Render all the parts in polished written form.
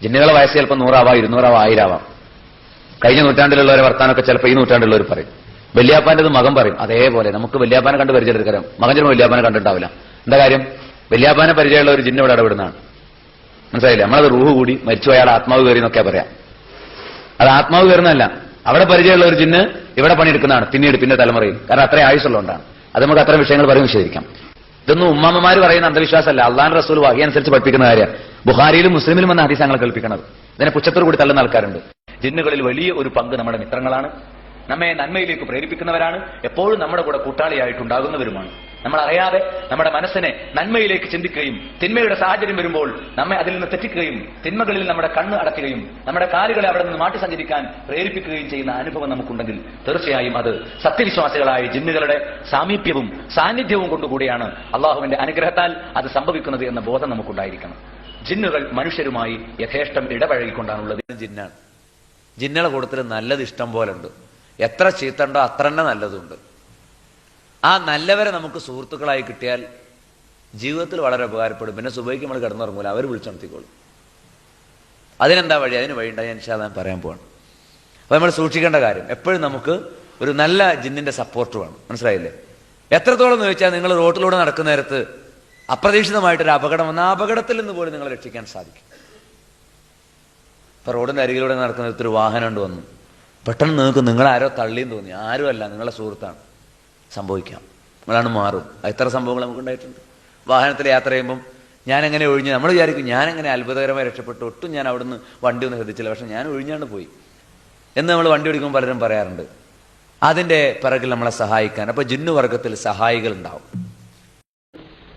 ജിന്നുകളെ വയസ്സ് ചിലപ്പോൾ 100 200 1000 കഴിഞ്ഞ നൂറ്റാണ്ടിലുള്ളവരെ വർത്താനൊക്കെ ചിലപ്പോൾ ഈ നൂറ്റാണ്ടിലുള്ളവർ പറയും. വല്യാപ്പാൻ്റെത് മകൻ പറയും. അതേപോലെ നമുക്ക് വല്യാപ്പാനെ കണ്ട് പരിചയമെടുക്കാം. മകൻ ചിലപ്പോൾ വല്യാപ്പാനെ കണ്ടിട്ടാവില്ല. എന്താ കാര്യം? വല്യാപ്പാനെ പരിചയമുള്ള ഒരു ജിന്ന് ഇവിടെ ഇടപെടുന്നതാണ്. മനസ്സിലായില്ലേ? നമ്മളത് റൂഹ് കൂടി മരിച്ചു അയാൾ ആത്മാവ് കയറി എന്നൊക്കെ പറയാം. അത് ആത്മാവ് കയറുന്നതല്ല, അവിടെ പരിചയമുള്ള ഒരു ജിന്ന് ഇവിടെ പണിയെടുക്കുന്നതാണ് പിന്നെ തലമുറയിൽ. കാരണം അത്രയും ആയുസുള്ളതുകൊണ്ടാണ്. അത് നമുക്ക് അത്തരം വിഷയങ്ങൾ പറയും വിശദീകരിക്കാം. ഇതൊന്നും ഉമ്മാമ്മമാർ പറയുന്ന അന്ധവിശ്വാസമല്ല, അള്ളാഹുവിന്റെ റസൂൽ വഹി അനുസരിച്ച് പഠിപ്പിക്കുന്ന കാര്യമാണ്. ബുഖാരിയിലും മുസ്ലിമിലും വന്ന ഹദീസ് ഞങ്ങൾ കേൾപ്പിക്കുന്നത്. ഇതിനെ പുച്ഛത്തോടു കൂടി തള്ളുന്ന ആൾക്കാരുണ്ട്. ജിന്നുകളിൽ വലിയ ഒരു പങ്ക് നമ്മുടെ മിത്രങ്ങളാണ്, നമ്മെ നന്മയിലേക്ക് പ്രേരിപ്പിക്കുന്നവരാണ്, എപ്പോഴും നമ്മുടെ കൂടെ കൂട്ടാളിയായിട്ടുണ്ടാകുന്നവരുമാണ്. നമ്മൾ അറിയാതെ നമ്മുടെ മനസ്സിനെ നന്മയിലേക്ക് ചിന്തിക്കുകയും തിന്മയുടെ സാഹചര്യം വരുമ്പോൾ നമ്മെ അതിൽ നിന്ന് തെറ്റിക്കുകയും തിന്മകളിൽ നമ്മുടെ കണ്ണ് അടയ്ക്കുകയും നമ്മുടെ കാലുകളെ അവിടെ നിന്ന് മാറ്റി സഞ്ചരിക്കാൻ പ്രേരിപ്പിക്കുകയും ചെയ്യുന്ന അനുഭവം നമുക്കുണ്ടെങ്കിൽ തീർച്ചയായും അത് സത്യവിശ്വാസികളായ ജിന്നുകളുടെ സാമീപ്യവും സാന്നിധ്യവും കൊണ്ടുകൂടിയാണ് അള്ളാഹുവിന്റെ അനുഗ്രഹത്താൽ അത് സംഭവിക്കുന്നത് എന്ന ബോധം നമുക്കുണ്ടായിരിക്കണം. ജിന്നുകൾ മനുഷ്യരുമായി യഥേഷ്ടം ഇടപഴകിക്കൊണ്ടാണുള്ളത്. ജിന്നാണ്. ജിന്നുകളുടെ കൂട്ടത്തിൽ നല്ലത് ഇഷ്ടം പോലെ ഉണ്ട്. എത്ര ചീത്തണ്ടോ അത്ര തന്നെ നല്ലതുണ്ട്. ആ നല്ലവരെ നമുക്ക് സുഹൃത്തുക്കളായി കിട്ടിയാൽ ജീവിതത്തിൽ വളരെ ഉപകാരപ്പെടും. പിന്നെ സുബൈക്ക് നമ്മൾ കിടന്നുറങ്ങൂല, അവർ വിളിച്ചുണർത്തിക്കോളും. അതിനെന്താ വഴി? അതിന് വഴിയുണ്ടായി ഞാൻ പറയാൻ പോവാണ്. അപ്പൊ നമ്മൾ സൂക്ഷിക്കേണ്ട കാര്യം, എപ്പോഴും നമുക്ക് ഒരു നല്ല ജിന്നിന്റെ സപ്പോർട്ട് വേണം. മനസ്സിലായില്ലേ? എത്രത്തോളം എന്ന് ചോദിച്ചാൽ നിങ്ങൾ റോട്ടിലൂടെ നടക്കുന്ന നേരത്ത് അപ്രതീക്ഷിതമായിട്ടൊരു അപകടം വന്ന ആ അപകടത്തിൽ നിന്ന് പോലും നിങ്ങളെ രക്ഷിക്കാൻ സാധിക്കും. ഇപ്പൊ റോഡിന്റെ അരികിലൂടെ നടക്കുന്ന നേരത്തൊരു വാഹനം കൊണ്ട് വന്നു, പെട്ടെന്ന് നിങ്ങൾക്ക് നിങ്ങളാരോ തള്ളിയെന്ന് തോന്നി. ആരുമല്ല, നിങ്ങളെ സുഹൃത്താണ്. സംഭവിക്കാം, നിങ്ങളാണ് മാറും. എത്ര സംഭവങ്ങൾ നമുക്കുണ്ടായിട്ടുണ്ട്. വാഹനത്തിൽ യാത്ര ചെയ്യുമ്പം ഞാനെങ്ങനെ ഒഴിഞ്ഞ്, നമ്മൾ വിചാരിക്കും ഞാനെങ്ങനെ അത്ഭുതകരമായി രക്ഷപ്പെട്ടു, ഒട്ടും ഞാൻ അവിടുന്ന് വണ്ടി ഒന്നും ശ്രദ്ധിച്ചില്ല, പക്ഷെ ഞാൻ ഒഴിഞ്ഞാണ്ട് പോയി എന്ന് നമ്മൾ വണ്ടി ഓടിക്കുമ്പോൾ പലരും പറയാറുണ്ട്. അതിന്റെ പിറകിൽ നമ്മളെ സഹായിക്കാൻ അപ്പൊ ജിന്നു വർഗത്തിൽ സഹായികൾ ഉണ്ടാവും.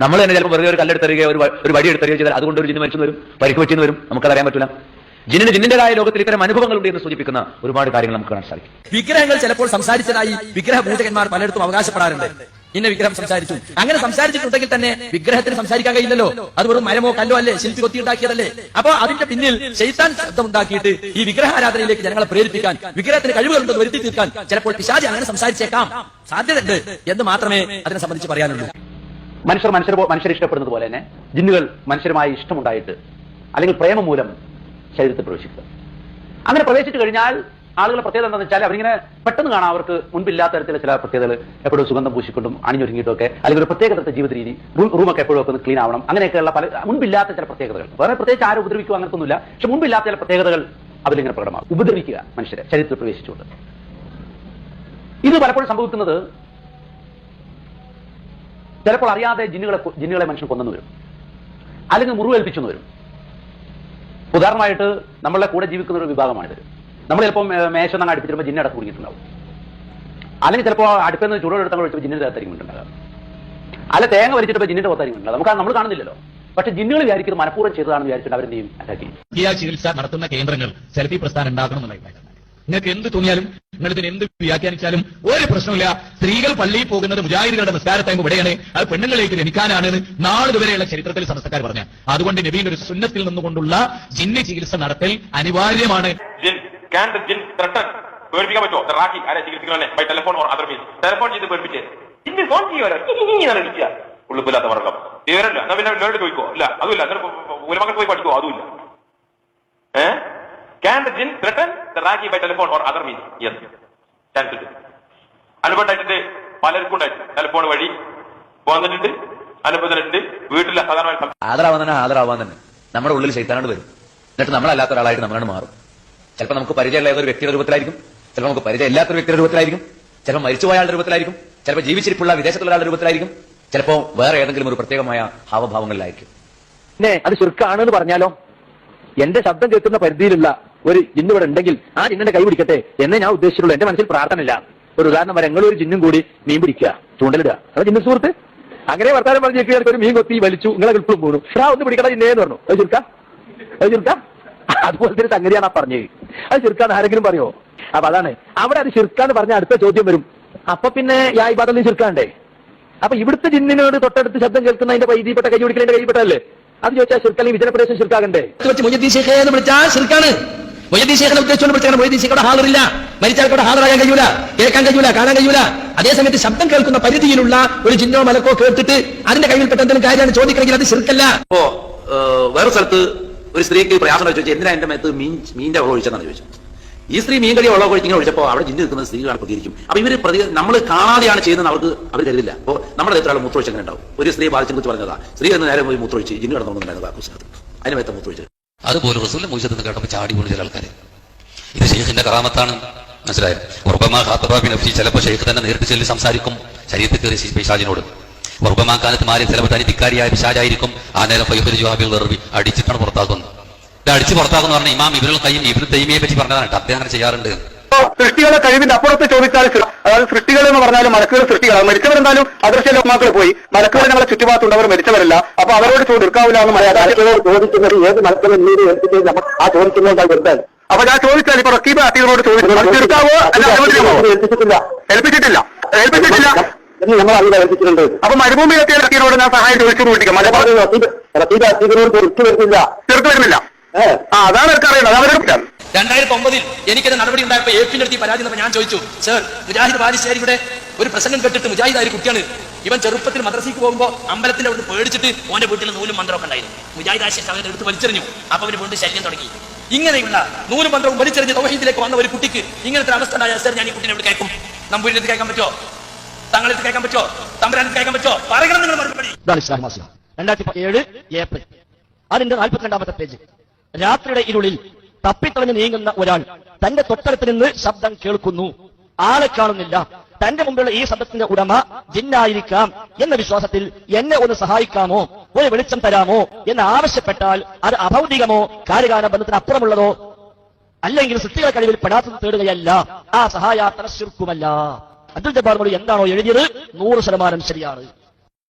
നമ്മൾ തന്നെ ചിലപ്പോൾ വെറുതെ ഒരു കല്ലെടുത്തറിയുകയോ ഒരു വടി എടുത്തറിയുകയോ ചെയ്താൽ അതുകൊണ്ട് ഒരു ജിന്ന് മരിച്ചു വരും, പരിക്ക് പറ്റിയെന്ന് വരും. നമുക്കതറിയാൻ പറ്റില്ല. ജിന്നിന്റേതായ ലോകത്തിൽ ഇത്തരം അനുഭവങ്ങളുണ്ട് എന്ന് സൂചിപ്പിക്കുന്ന ഒരുപാട് കാര്യങ്ങൾ നമുക്ക് കാണാൻ സാധിക്കും. വിഗ്രഹങ്ങൾ ചിലപ്പോൾ സംസാരിച്ചതായി വിഗ്രഹ പൂജകന്മാർ പലയിടത്തും അവകാശപ്പെടാറുണ്ട്. ഇന്ന വിഗ്രഹം സംസാരിച്ചു. അങ്ങനെ സംസാരിച്ചിട്ടുണ്ടെങ്കിൽ തന്നെ വിഗ്രഹത്തിന് സംസാരിക്കാൻ കഴിയില്ലല്ലോ. അത് വെറും മരമോ കല്ലോ അല്ലേ, ശില്പി കൊത്തിയുണ്ടാക്കിയതല്ലേ. അപ്പൊ അതിന്റെ പിന്നിൽ ശൈത്താൻ ശബ്ദമുണ്ടാക്കിയിട്ട് ഈ വിഗ്രഹാരാധനയിലേക്ക് ജനങ്ങളെ പ്രേരിപ്പിക്കാൻ, വിഗ്രഹത്തിന് കഴിവുകളുണ്ടെന്ന് വരുത്തി തീർക്കാൻ ചിലപ്പോൾ പിശാചി അങ്ങനെ സംസാരിച്ചേക്കാം, സാധ്യതയുണ്ട് എന്ന് മാത്രമേ അതിനെ സംബന്ധിച്ച് പറയാനുള്ളൂ. മനുഷ്യരെ ഇഷ്ടപ്പെടുന്നത് പോലെ തന്നെ ജിന്നുകൾ മനുഷ്യരുമായി ഇഷ്ടമുണ്ടായിട്ട് അല്ലെങ്കിൽ പ്രേമം മൂലം ശരീരത്തിൽ പ്രവേശിക്കുക. അങ്ങനെ പ്രവേശിച്ചു കഴിഞ്ഞാൽ ആളുകളുടെ പ്രത്യേകത എന്താണെന്ന് വെച്ചാൽ അവരിങ്ങനെ പെട്ടെന്ന് കാണാം അവർക്ക് മുൻപില്ലാത്ത തരത്തിലുള്ള ചില പ്രത്യേകതകൾ, എപ്പോഴും സുഗന്ധം പൂശിക്കൊണ്ടും അണിഞ്ഞൊരുങ്ങിയിട്ടൊക്കെ, അല്ലെങ്കിൽ ഒരു പ്രത്യേക തരത്തെ ജീവിത രീതി, റൂമൊക്കെ എപ്പോഴും ഒക്കെ ഒന്ന് ക്ലീൻ ആവണം, അങ്ങനെയൊക്കെയുള്ള പല മുൻപില്ലാത്ത ചില പ്രത്യേകതകൾ. വേറെ പ്രത്യേകിച്ച് ആരും ഉപദ്രവിക്കുക അങ്ങനത്തൊന്നുമില്ല, പക്ഷെ മുൻപില്ലാത്ത ചില പ്രത്യേകതകൾ അതിലിങ്ങനെ പ്രകടമാകും. ഉപദ്രവിക്കുക മനുഷ്യരെ ശരീരത്തിൽ പ്രവേശിച്ചുകൊണ്ട്. ഇത് പലപ്പോഴും സംഭവിക്കുന്നത് ചിലപ്പോൾ അറിയാതെ ജിന്നുകളെ മനുഷ്യൻ കൊന്നു വരും, അല്ലെങ്കിൽ മുറിവേൽപ്പിച്ചെന്ന് വരും. ഉദാഹരണമായിട്ട് നമ്മളെ കൂടെ ജീവിക്കുന്ന ഒരു വിഭാഗമാണിത്. നമ്മൾ ചിലപ്പോൾ മേശൊന്നും അടുപ്പിച്ചിരുമ്പോൾ ജിന്നടത്ത് കുടുങ്ങിയിട്ടുണ്ടാവും, അല്ലെങ്കിൽ ചിലപ്പോൾ അടുപ്പിൽ നിന്ന് ചൂടോടെടുത്ത് വിളിച്ചപ്പോൾ ജിന്നിന്റെ അകത്തായിരിക്കും ഉണ്ടാകുക, അല്ല തേങ്ങ വലിച്ചിട്ട് ജിന്നിന്റെ പുറത്തായിരിക്കും ഉണ്ടാകുക. നമുക്ക് നമ്മൾ കാണുന്നില്ലല്ലോ. പക്ഷെ ജിന്നുകൾ വിചാരിക്കുന്നത് മനഃപൂർവ്വം ചെയ്തതാണെന്ന് വിചാരിച്ചിട്ട് അവരെന്ത് ചെയ്യും? അറ്റാക്ക് ചെയ്യും. ചികിത്സ നടത്തുന്ന കേന്ദ്രങ്ങൾ സെൽഫി പ്രസ്ഥാനം ഉണ്ടാക്കണമെന്നുള്ള നിങ്ങൾക്ക് എന്ത് തോന്നിയാലും നിങ്ങൾ ഇതിന് എന്ത് വ്യാഖ്യാനിച്ചാലും ഒരു പ്രശ്നമില്ല. സ്ത്രീകൾ പള്ളിയിൽ പോകുന്നത് മുജാഹിദുകളുടെ നിസ്കാര ടൈം ഇവിടെയാണ്, അത് പെണ്ണുങ്ങളിലേക്ക് ലഭിക്കാനാണെന്ന് നാളിതുവരെയുള്ള ചരിത്രത്തിൽ സമസ്തക്കാർ പറഞ്ഞു. അതുകൊണ്ട് നബിയുടെ ഒരു സുന്നത്തിൽ നിന്നുകൊണ്ടുള്ള ജിന്ന് ചികിത്സ നടത്തൽ അനിവാര്യമാണ്. പേടിപ്പിക്കാൻ പറ്റുമോ? റാഖി ആരെ ചികിത്സിക്കണല്ലേ? By telephone or other means telephone ചെയ്ത് പേടിപ്പിച്ച് ഇന്ന് ഫോൺ ചെയ്യുമല്ലോ, ഉള്ളിപ്പില്ലാത്ത വർഗം വിവരമില്ല. എന്നാ പിന്നെ എന്നോട് ചോദിക്കോ? ഇല്ല, അതുമില്ല. ഉലമകൾ പോയി പഠിക്കോ? അതുമില്ല. Can the jinn threaten the Ragi by telephone or other means? Yes. Chance it. അനുഭവമായിട്ടുണ്ട്, പലർക്കും ഉണ്ടായിട്ട് ടെലിഫോൺ വഴി വന്നിട്ടുണ്ട്, അനുഭവത്തിലുണ്ട്. വീട്ടിൽ ഹാജരാവാൻ തന്നെ നമ്മുടെ ഉള്ളിൽ ശൈത്താനോട് വരും. എന്നിട്ട് നമ്മളല്ലാത്ത ഒരാളായിട്ട് നമ്മളാണ് മാറും. ചിലപ്പോൾ നമുക്ക് പരിചയമുള്ള ഒരു വ്യക്തിയുടെ രൂപത്തിലായിരിക്കും, ചിലപ്പോൾ നമുക്ക് പരിചയം ഇല്ലാത്തൊരു വ്യക്തിയുടെ രൂപത്തിലായിരിക്കും, ചിലപ്പോൾ മരിച്ചുപോയാളുടെ രൂപത്തിലായിരിക്കും, ചിലപ്പോൾ ജീവിച്ചിരിപ്പുള്ള വിദേശത്തുള്ള ഒരാളുടെ രൂപത്തിലായിരിക്കും, ചിലപ്പോൾ വേറെ ഏതെങ്കിലും ഒരു പ്രത്യേകമായ ഹാവഭാവങ്ങളിലായിരിക്കും. പിന്നെ അത് ശിർക്കാണെന്ന് പറഞ്ഞാലോ, എന്റെ ശബ്ദം കേൾക്കുന്ന പരിധിയിലുള്ള ഒരു ജിന്ന് ഇവിടെ ഉണ്ടെങ്കിൽ ആ ജിന്നിന്റെ കൈ പിടിക്കട്ടെ എന്നേ ഞാൻ ഉദ്ദേശിച്ചുള്ളൂ. എന്റെ മനസ്സിൽ പ്രാർത്ഥനയില്ല. ഒരു ഉദാഹരണം പറയാം, നിങ്ങളൊരു ജിന്നും കൂടി മീൻ പിടിക്കുക, ചൂണ്ടലിടുക, അത് ജിന്നു സുഹൃത്ത് അങ്ങനെ വർത്താനം പറഞ്ഞ് ഒരു മീൻ കൊത്തി വലിച്ചു, നിങ്ങളെ ഗൾഫിലും പോകണം, ഒന്ന് പിടിക്കണ ജിന്നേന്ന് പറഞ്ഞു. അത് ചുരുക്ക അതുപോലത്തെ ഒരു സംഗതിയാണ് ആ പറഞ്ഞത്. അത് ചുരുക്കാന്ന് ആരെങ്കിലും പറയോ? അപ്പൊ അതാണ് അവിടെ അത് ചുരുക്കാന്ന് പറഞ്ഞ അടുത്ത ചോദ്യം വരും. അപ്പൊ പിന്നെ യാ ഇബാദത്ത് ചുരുക്കാണ്ടേ? അപ്പൊ ഇവിടുത്തെ ജിന്നിനോട് തൊട്ടടുത്ത് ശബ്ദം കേൾക്കുന്നതിന്റെ വൈദ്യപ്പെട്ട കൈ പിടിക്കലിന്റെ കൈപ്പെട്ടല്ലേ? അത് ചോദിച്ചാൽ ശിർക്കൽ വിജനപ്രദേശം ശിർക്കാകണ്ടേ? വിളിച്ചാൽ ശിർക്കാണ്. മൊയ്യദ്ദീൻ ശേഖനെ ഉദ്ദേശിച്ചുകൊണ്ട് വിളിച്ചാൽ മൊയ്യദ്ദീൻ ശേഖയുടെ ഹാജറില്ല, മരിച്ചാൽക്കൂടെ ഹാജരാകാൻ കഴിയൂല, കേൾക്കാൻ കഴിയൂല, കാണാൻ കഴിയൂല. അതേസമയത്ത് ശബ്ദം കേൾക്കുന്ന പരിധിയിലുള്ള ഒരു ജിന്നോ മലക്കോ കേട്ടിട്ട് അതിന്റെ കയ്യിൽപ്പെട്ട എന്തെങ്കിലും കാര്യമാണ് ചോദിക്കണമെങ്കിൽ അത് ശിർക്കല്ല. ഇപ്പോ വേറെ സ്ഥലത്ത് ഒരു സ്ത്രീക്ക് പ്രയാസം ചോദിച്ചു എന്തിനാ എന്റെ മേത്ത് മീനിന്റെ വെള്ളം ഒഴിച്ചെന്നാണ് ചോദിച്ചു. ഈ സ്ത്രീ മീൻ കടി വെള്ളം ഒഴിച്ചിങ്ങനെ ഒഴിച്ചപ്പോൾ അവിടെ ജിന്ന് നിൽക്കുന്ന സ്ത്രീകളാണ് പ്രതികരിക്കും. അപ്പൊ ഇവര് നമ്മൾ കാണാതെയാണ് ചെയ്യുന്നത്, അവർ കരുതില്ല. അപ്പോൾ നമ്മുടെ നേരത്തെ മൂത്രമൊഴിച്ച് അങ്ങനെ ഉണ്ടാവും. ഒരു സ്ത്രീ ബാധിച്ചെ കുറിച്ച് പറഞ്ഞതാ, സ്ത്രീ എന്ന് നേരെ പോയി മൂത്രമൊഴിച്ച് ജിന്ന് കിടന്നുണ്ടായിരുന്നത് അതിന് മേത്ത മൂത്രമൊഴിച്ചത്. അതുപോലെ റസൂലിന്റെ മൂശത്ത് കേട്ടപ്പോൾ ചാടി പോണ ചില ആൾക്കാർ ഇത് ഷെയ്ഖിന്റെ കറാമത്താണ് മനസ്സിലായത്. ഉറപ്പമാ ഖാത്തബാബി നഫ്സി, ചിലപ്പോൾ ഷെയ്ഖ് തന്നെ നേരിട്ട് ചെല്ലി സംസാരിക്കും ശരീരത്തിൽ കയറി പിശാചിനോട്. ഉറപ്പമാ കാലത്ത് മാറി ചിലപ്പോൾ തനിധിക്കാരിയായ പിശാചായിരിക്കും. ആ നേരം ഫൈഹുൽ ജവാബിൽ വെറുതെ അടിച്ചിട്ടാണ് പുറത്താക്കുന്നത്. ഇത് അടിച്ച് പുറത്താക്കുന്ന പറഞ്ഞാൽ ഇമാം ഇബ്നുൽ ഖയ്യിം ഇബ്നു തൈമിയെ പറ്റി പറഞ്ഞതാണ്. അദ്ദേഹം അങ്ങനെ ചെയ്യാറുണ്ട്. സൃഷ്ടികളെ കഴിവിന്റെ അപ്പുറത്ത് ചോദിച്ചാൽ, അതായത് സൃഷ്ടികൾ എന്ന് പറഞ്ഞാൽ മലക്കുകൾ സൃഷ്ടികളാണ്. മരിച്ചവരെന്തായാലും അദൃശ്യ ലോകമാക്കൾ പോയി, മലക്കുകൾ ഞങ്ങളെ ചുറ്റുപാടുണ്ടവർ മരിച്ചവരല്ല. അപ്പൊ അവരോട് തീർക്കാവില്ല എന്ന് ചോദിക്കുന്നത് ഏത് മലക്കുകൾ ആ ചോദിക്കുന്നത്. അപ്പൊ ഞാൻ ചോദിച്ചാൽ ഇപ്പൊ റക്കീബ് അത്തീറിനോട് ചോദിച്ചു തീർക്കാവോ അല്ല ഏൽപ്പിച്ചിട്ടില്ല എന്ന് നമ്മൾ അറിയില്ല ഏൽപ്പിച്ചിട്ടുണ്ട്. അപ്പൊ മരുഭൂമി എത്തിയ റക്കീബിനോട് ഞാൻ സഹായം ചോദിച്ചു കൂട്ടിക്കാം. റക്കീബ് അത്തീറിനോട് തീർത്ത് വരുന്നില്ല. അതാണ് എനിക്ക് അറിയുന്നത്. അവരുടെ 2009 എനിക്കത് നടപടി ഉണ്ടായപ്പോൾ എഫിന്റെ അടുത്ത് പരാതി ഞാൻ ചോദിച്ചു, സർ മുജാഹിദ് ബാലിശ്ശേരിയുടെ ഒരു പ്രസംഗം കേട്ടിട്ട് മുജാഹിദ് ആയ കുട്ടിയാണ് ഇവൻ ചെറുപ്പത്തിൽ മദ്രസയ്ക്ക് പോകുമ്പോൾ അമ്പലത്തിൽ അവിടെ പേടിച്ചിട്ട് ഓന്റെ വീട്ടിൽ നൂലും മന്ത്രമൊക്കെ ഉണ്ടായിരുന്നു. മുജാഹിദ് ആശിഷ് അവനെ എടുത്ത് വലിച്ചെറിഞ്ഞു. അപ്പൊ അവന് വീണ്ടും ശല്യം തുടങ്ങി. ഇങ്ങനെയുള്ള നൂലും മന്ത്രവും വലിച്ചെറിഞ്ഞ് തൗഹീദിലേക്ക് വന്ന ഒരു കുട്ടിക്ക് ഇങ്ങനത്തെ അവസ്ഥ ഉണ്ടായ സർ ഞാൻ ഈ കുട്ടിനെ എവിടെ കേൾക്കും? നമ്പൂരിനടുത്ത് കേൾക്കാൻ പറ്റുമോ? തങ്ങളടുത്ത് കേൾക്കാൻ പറ്റുമോ? തമ്പുരാനടുത്ത് കേൾക്കാൻ പറ്റുമോ? പറയണം നിങ്ങൾ മറുപടി. 2017 ഏപ്രിൽ അതിന്റെ 42ാമത്തെ പേജ്. രാത്രിയുടെ ഇരുളിൽ തപ്പിത്തളഞ്ഞ് നീങ്ങുന്ന ഒരാൾ തന്റെ തൊട്ടടുത്ത് നിന്ന് ശബ്ദം കേൾക്കുന്നു. ആളെ കാണുന്നില്ല. തന്റെ മുമ്പിലുള്ള ഈ ശബ്ദത്തിന്റെ ഉടമ ജിന്നായിരിക്കാം എന്ന വിശ്വാസത്തിൽ എന്നെ ഒന്ന് സഹായിക്കാമോ, ഒരു വെളിച്ചം തരാമോ എന്ന് ആവശ്യപ്പെട്ടാൽ അത് അഭൗതികമോ കാര്യകാല ബന്ധത്തിന് അപ്പുറമുള്ളതോ അല്ലെങ്കിൽ സൃഷ്ടികളെ കഴിവിൽ പെടാത്തത് തേടുകയല്ല. ആ സഹായാത്ര ശിർക്കുമല്ല. അബ്ദുൽ ജബ്ബാർ മൗലവി എന്താണോ എഴുതിയത് 100% ശരിയാണ്.